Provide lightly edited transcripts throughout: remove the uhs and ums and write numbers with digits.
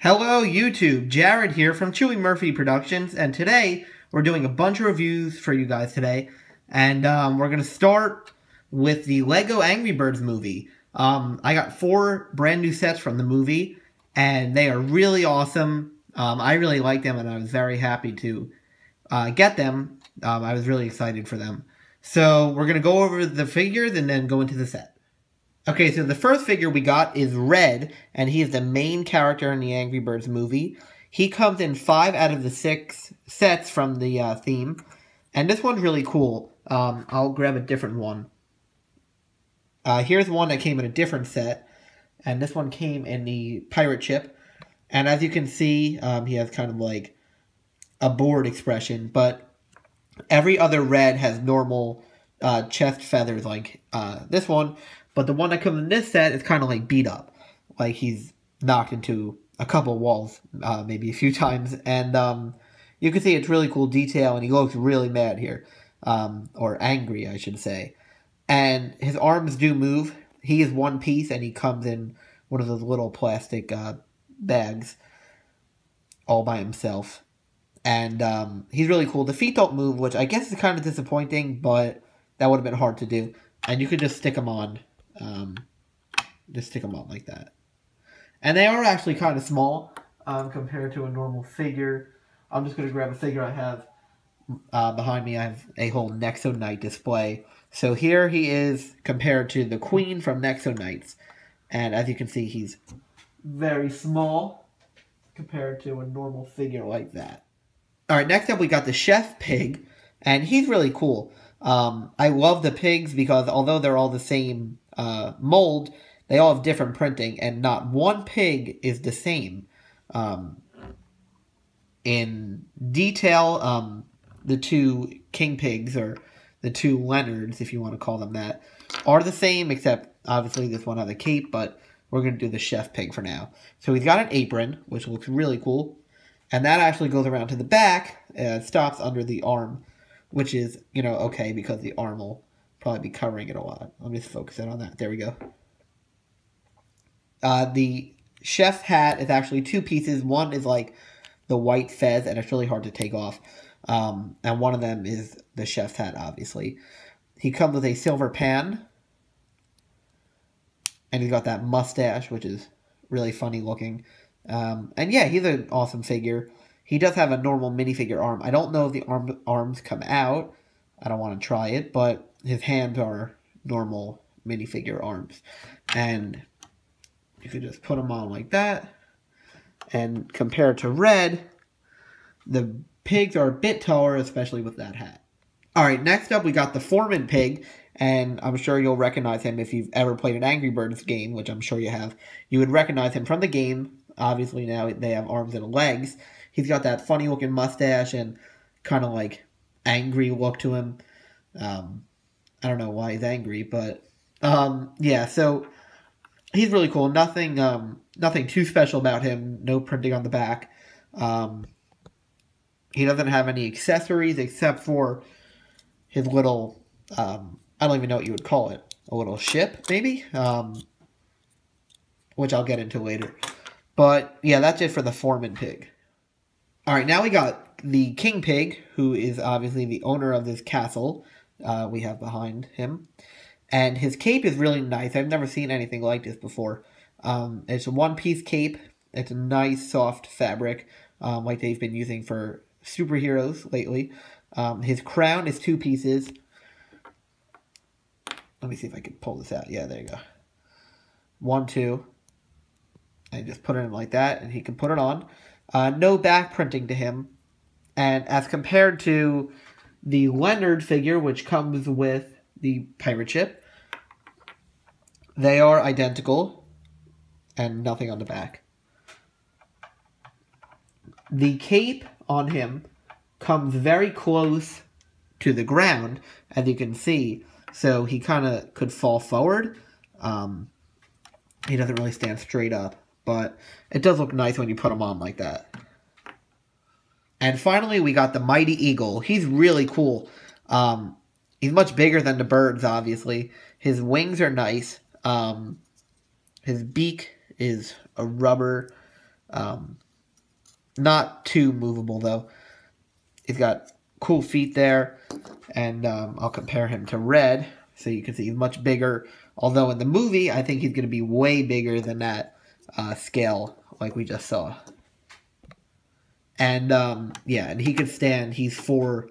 Hello YouTube, Jared here from Chewy Murphy Productions, and today we're doing a bunch of reviews for you guys today, and we're going to start with the LEGO Angry Birds movie. I got 4 brand new sets from the movie, and they are really awesome. I really like them, and I was very happy to get them. I was really excited for them. So we're going to go over the figures and then go into the set. Okay, so the first figure we got is Red, and he is the main character in the Angry Birds movie. He comes in 5 out of the 6 sets from the theme, and this one's really cool. I'll grab a different one. Here's one that came in a different set, and this one came in the pirate ship. And as you can see, he has kind of like a bored expression, but every other Red has normal chest feathers like this one. But the one that comes in this set is kind of like beat up. Like he's knocked into a couple walls, maybe a few times. And you can see it's really cool detail, and he looks really mad here. Or angry, I should say. And his arms do move. He is one piece, and he comes in one of those little plastic bags all by himself. And he's really cool. The feet don't move, which I guess is kind of disappointing, but that would have been hard to do. And you could just stick them on. Just stick them on like that. And they are actually kind of small compared to a normal figure. I'm just going to grab a figure I have behind me. I have a whole Nexo Knight display. So here he is compared to the Queen from Nexo Knights. And as you can see, he's very small compared to a normal figure like that. Alright, next up we got the Chef Pig. And he's really cool. I love the pigs because although they're all the same mold, they all have different printing, and not one pig is the same. In detail, the 2 king pigs, or the 2 Leonards, if you want to call them that, are the same, except obviously this one has a cape, but we're going to do the Chef Pig for now. So he's got an apron, which looks really cool, and that actually goes around to the back, stops under the arm, which is, okay, because the arm will probably be covering it a lot. Let me just focus in on that. There we go. The chef's hat is actually 2 pieces. One is like the white fez, and it's really hard to take off. And one of them is the chef's hat, obviously. He comes with a silver pan. And he's got that mustache, which is really funny looking. And yeah, he's an awesome figure. He does have a normal minifigure arm. I don't know if the arms come out. I don't want to try it, but his hands are normal minifigure arms. And you could just put them on like that. And compared to Red, the pigs are a bit taller, especially with that hat. Alright, next up we got the Foreman Pig. And I'm sure you'll recognize him if you've ever played an Angry Birds game, which I'm sure you have. You would recognize him from the game. Obviously now they have arms and legs. He's got that funny looking mustache and kind of like angry look to him. I don't know why he's angry, but yeah, so he's really cool. Nothing too special about him. No printing on the back. He doesn't have any accessories except for his little, I don't even know what you would call it. A little ship, maybe? Which I'll get into later. But yeah, that's it for the Foreman Pig. Alright, now we got the King Pig, who is obviously the owner of this castle we have behind him. And his cape is really nice. I've never seen anything like this before. It's a one-piece cape. It's a nice, soft fabric, like they've been using for superheroes lately. His crown is 2 pieces. Let me see if I can pull this out. Yeah, there you go. 1, 2. And just put it in like that, and he can put it on. No back printing to him. And as compared to the Leonard figure, which comes with the pirate ship, they are identical, and nothing on the back. The cape on him comes very close to the ground, as you can see, so he kind of could fall forward. He doesn't really stand straight up, but it does look nice when you put him on like that. And finally, we got the Mighty Eagle. He's really cool. He's much bigger than the birds, obviously. His wings are nice. His beak is a rubber Not too movable, though. He's got cool feet there. And I'll compare him to Red. So you can see he's much bigger. Although in the movie, I think he's going to be way bigger than that scale like we just saw. And, yeah, and he can stand, he's 4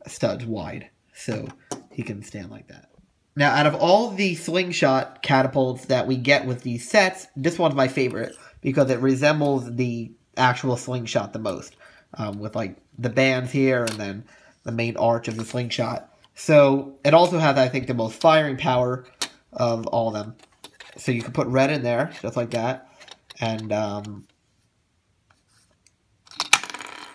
studs wide. So he can stand like that. Now, out of all the slingshot catapults that we get with these sets, this one's my favorite. Because it resembles the actual slingshot the most. With, like, the bands here and then the main arch of the slingshot. So it also has, I think, the most firing power of all of them. So you can put Red in there, just like that. And I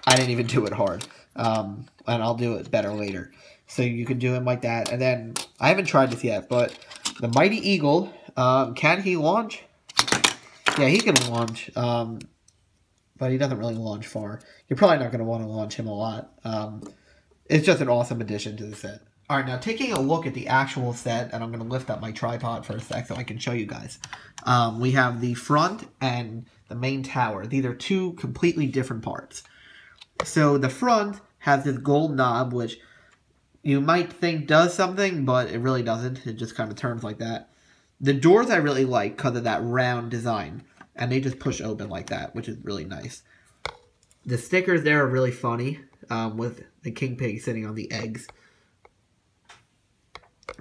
didn't even do it hard. And I'll do it better later. So you can do him like that. And then, I haven't tried this yet, but the Mighty Eagle, can he launch? Yeah, he can launch. But he doesn't really launch far. You're probably not going to want to launch him a lot. It's just an awesome addition to the set. Alright, now taking a look at the actual set, and I'm going to lift up my tripod for a sec so I can show you guys. We have the front and the main tower. These are 2 completely different parts. So the front has this gold knob, which you might think does something, but it really doesn't. It just kind of turns like that. The doors I really like because of that round design. And they just push open like that, which is really nice. The stickers there are really funny, with the king pig sitting on the eggs.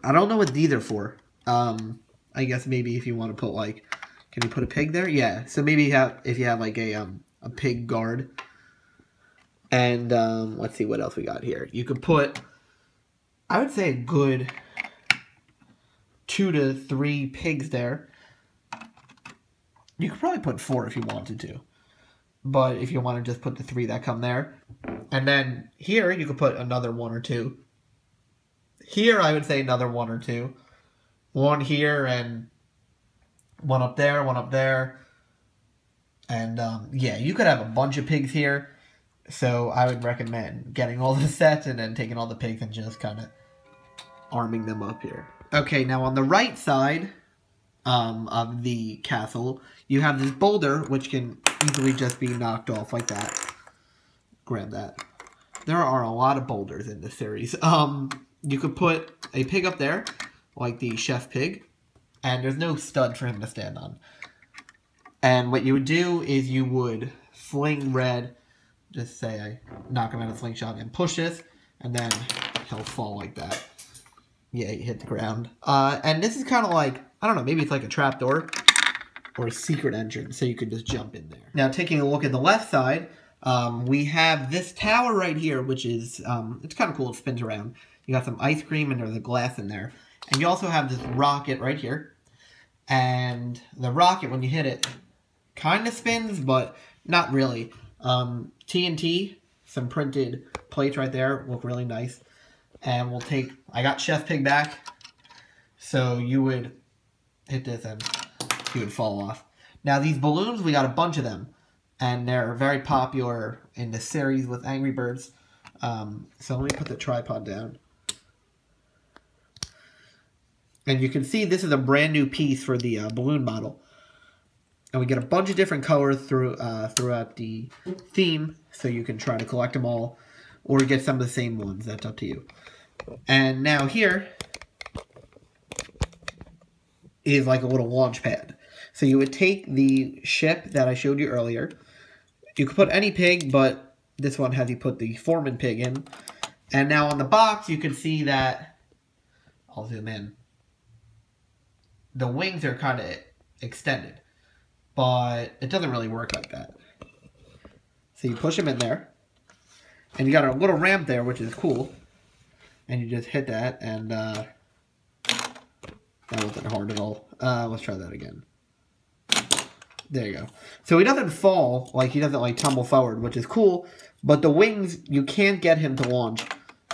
I don't know what these are for. I guess maybe if you want to put, like, can you put a pig there? Yeah, so maybe if you have like a pig guard. And let's see what else we got here. You could put, I would say, a good 2 to 3 pigs there. You could probably put 4 if you wanted to. But if you want to just put the 3 that come there. And then here you could put another 1 or 2. Here I would say another 1 or 2. 1 here and 1 up there, 1 up there. And yeah, you could have a bunch of pigs here. So I would recommend getting all the sets and then taking all the pigs and just kind of arming them up here. Okay, now on the right side of the castle, you have this boulder, which can easily just be knocked off like that. Grab that. There are a lot of boulders in this series. You could put a pig up there, like the chef pig, and there's no stud for him to stand on. And what you would do is you would fling Red, just say I knock him out of slingshot, and push this, and then he'll fall like that. Yeah, he hit the ground. And this is kind of like, I don't know, maybe it's like a trapdoor or a secret entrance, so you could just jump in there. Now, taking a look at the left side, we have this tower right here, which is, it's kind of cool. It spins around. You got some ice cream, and there's a glass in there. And you also have this rocket right here. And the rocket, when you hit it, kind of spins, but not really. TNT, some printed plates right there, look really nice. And we'll take, I got Chef Pig back, so you would hit this and he would fall off. Now these balloons, we got a bunch of them, and they're very popular in the series with Angry Birds. So let me put the tripod down. And you can see this is a brand new piece for the balloon model. And we get a bunch of different colors throughout the theme, so you can try to collect them all, or get some of the same ones. That's up to you. And now here is like a little launch pad. So you would take the ship that I showed you earlier. You could put any pig, but this one has you put the Foreman pig in. And now on the box, you can see that, I'll zoom in, the wings are kind of extended. But it doesn't really work like that. So you push them in there. And you got a little ramp there, which is cool. And you just hit that, and that wasn't hard at all. Let's try that again. There you go. So he doesn't fall, like he doesn't like tumble forward, which is cool. But the wings, you can't get him to launch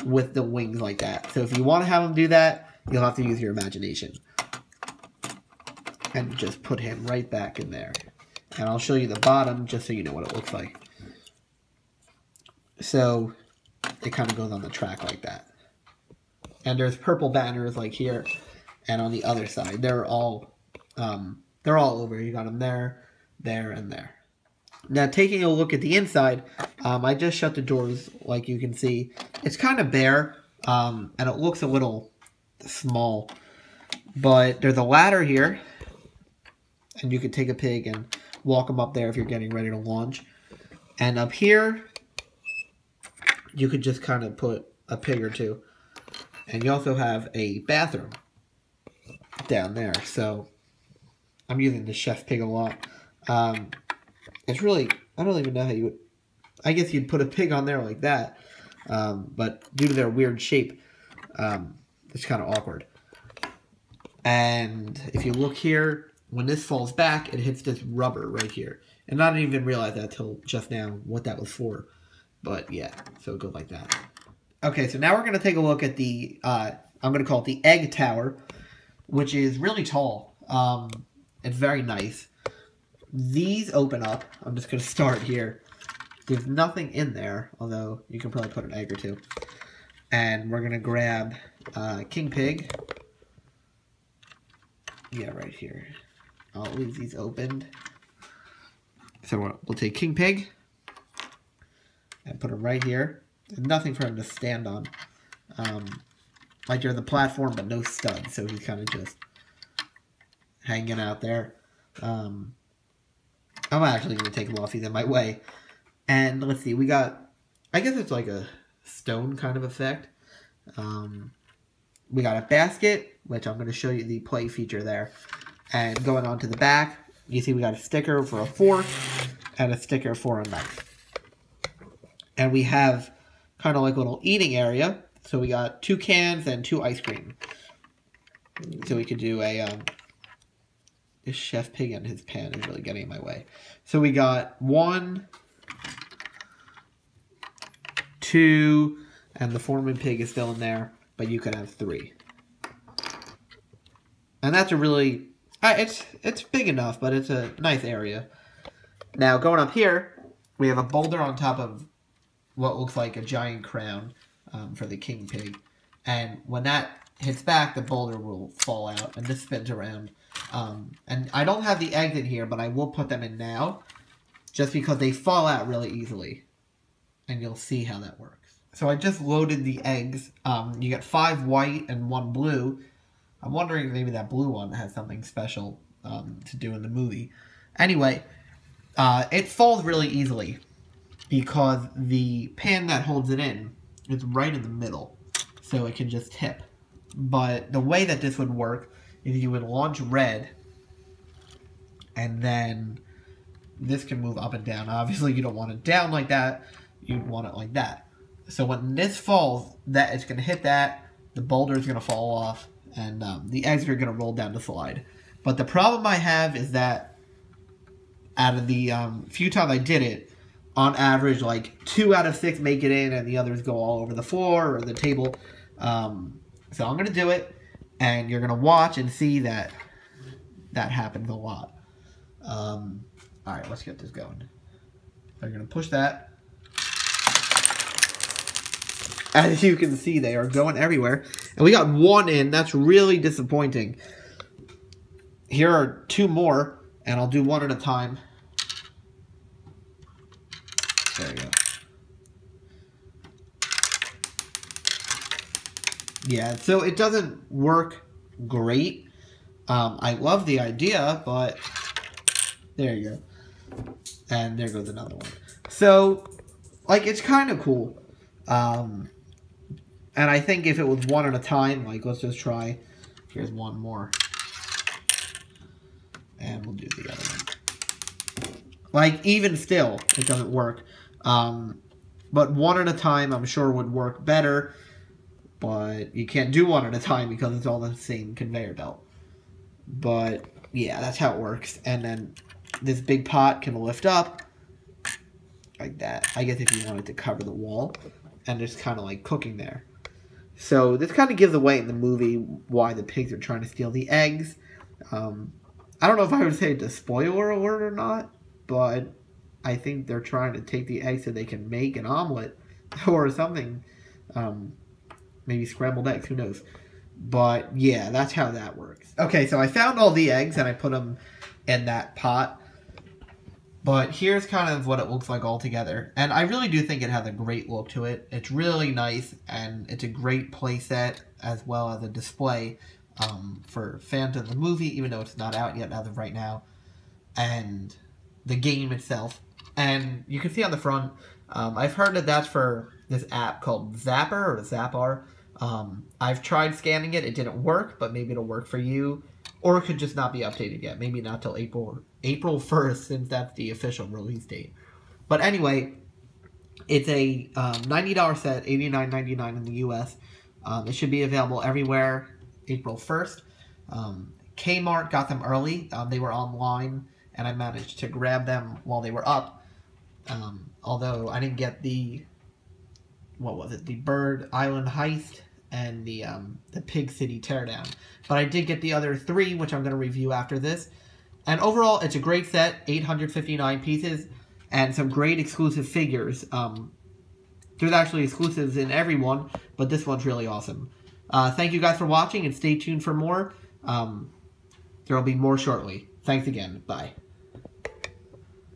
with the wings like that. So if you want to have him do that, you'll have to use your imagination. And just put him right back in there. And I'll show you the bottom just so you know what it looks like. So it kind of goes on the track like that. And there's purple banners like here and on the other side. They're all over. You got them there, there, and there. Now, taking a look at the inside, I just shut the doors, like you can see. It's kind of bare, and it looks a little small. But there's a ladder here, and you can take a pig and walk them up there if you're getting ready to launch. And up here, you could just kind of put a pig or two. And you also have a bathroom down there. So I'm using the chef pig a lot. It's really, I don't even know how you would, I guess you'd put a pig on there like that. But due to their weird shape, it's kind of awkward. And if you look here, when this falls back, it hits this rubber right here. And I didn't even realize that till just now what that was for. But yeah, so it goes like that. Okay, so now we're going to take a look at the, I'm going to call it the egg tower, which is really tall. It's very nice. These open up. I'm just going to start here. There's nothing in there, although you can probably put an egg or two. And we're going to grab King Pig. Yeah, right here. I'll leave these opened. So we'll take King Pig and put him right here. There's nothing for him to stand on. Like you're the platform, but no stud, so he's kind of just hanging out there. I'm actually going to take him off. He's in my way. And let's see, we got, I guess it's like a stone kind of effect. We got a basket, which I'm going to show you the play feature there. And going on to the back, you see we got a sticker for a fork and a sticker for a knife. And we have kind of like a little eating area. So we got 2 cans and 2 ice cream. So we could do a, this chef pig and his pan is really getting in my way. So we got 1, 2, and the foreman pig is still in there, but you could have 3. And that's a really, it's big enough, but it's a nice area. Now going up here, we have a boulder on top of what looks like a giant crown for the king pig. And when that hits back, the boulder will fall out, and this spins around. And I don't have the eggs in here, but I will put them in now, just because they fall out really easily. And you'll see how that works. So I just loaded the eggs. You get 5 white and 1 blue. I'm wondering if maybe that blue one has something special to do in the movie. Anyway, it falls really easily because the pan that holds it in is right in the middle. So it can just tip. But the way that this would work is you would launch red, and then this can move up and down. Obviously, you don't want it down like that. You'd want it like that. So when this falls, that it's going to hit that, the boulder is going to fall off, and the eggs are going to roll down the slide. But the problem I have is that out of the few times I did it, on average, like 2 out of 6 make it in, and the others go all over the floor or the table. So I'm going to do it, and you're going to watch and see that that happens a lot. Alright, let's get this going. So you're going to push that. As you can see, they are going everywhere. And we got 1 in. That's really disappointing. Here are 2 more, and I'll do 1 at a time. There you go. Yeah, so it doesn't work great. I love the idea, but there you go. And there goes another one. So, like, it's kind of cool. And I think if it was 1 at a time, like, let's just try. Here's 1 more. And we'll do the other one. Like, even still, it doesn't work. But 1 at a time, I'm sure, would work better. But you can't do 1 at a time because it's all the same conveyor belt. But, yeah, that's how it works. And then this big pot can lift up like that. I guess if you wanted to cover the wall. And it's kind of like cooking there. So this kind of gives away in the movie why the pigs are trying to steal the eggs. I don't know if I would say it's a spoiler alert or not, but I think they're trying to take the eggs so they can make an omelet or something. Maybe scrambled eggs, who knows. But yeah, that's how that works. Okay, so I found all the eggs and I put them in that pot. But here's kind of what it looks like all together. And I really do think it has a great look to it. It's really nice, and it's a great playset as well as a display for fans of the movie, even though it's not out yet as of right now. And the game itself. And you can see on the front, I've heard that that's for this app called Zapper or Zappar. I've tried scanning it. It didn't work, but maybe it'll work for you. Or it could just not be updated yet. Maybe not till April 1st, since that's the official release date. But anyway, it's a $90 set, $89.99 in the US. It should be available everywhere April 1st. Kmart got them early. They were online, and I managed to grab them while they were up. Although I didn't get the, what was it, the Bird Island Heist and the Pig City Teardown. But I did get the other 3, which I'm going to review after this. And overall, it's a great set, 859 pieces, and some great exclusive figures. There's actually exclusives in every one, but this one's really awesome. Thank you guys for watching, and stay tuned for more. There will be more shortly. Thanks again. Bye.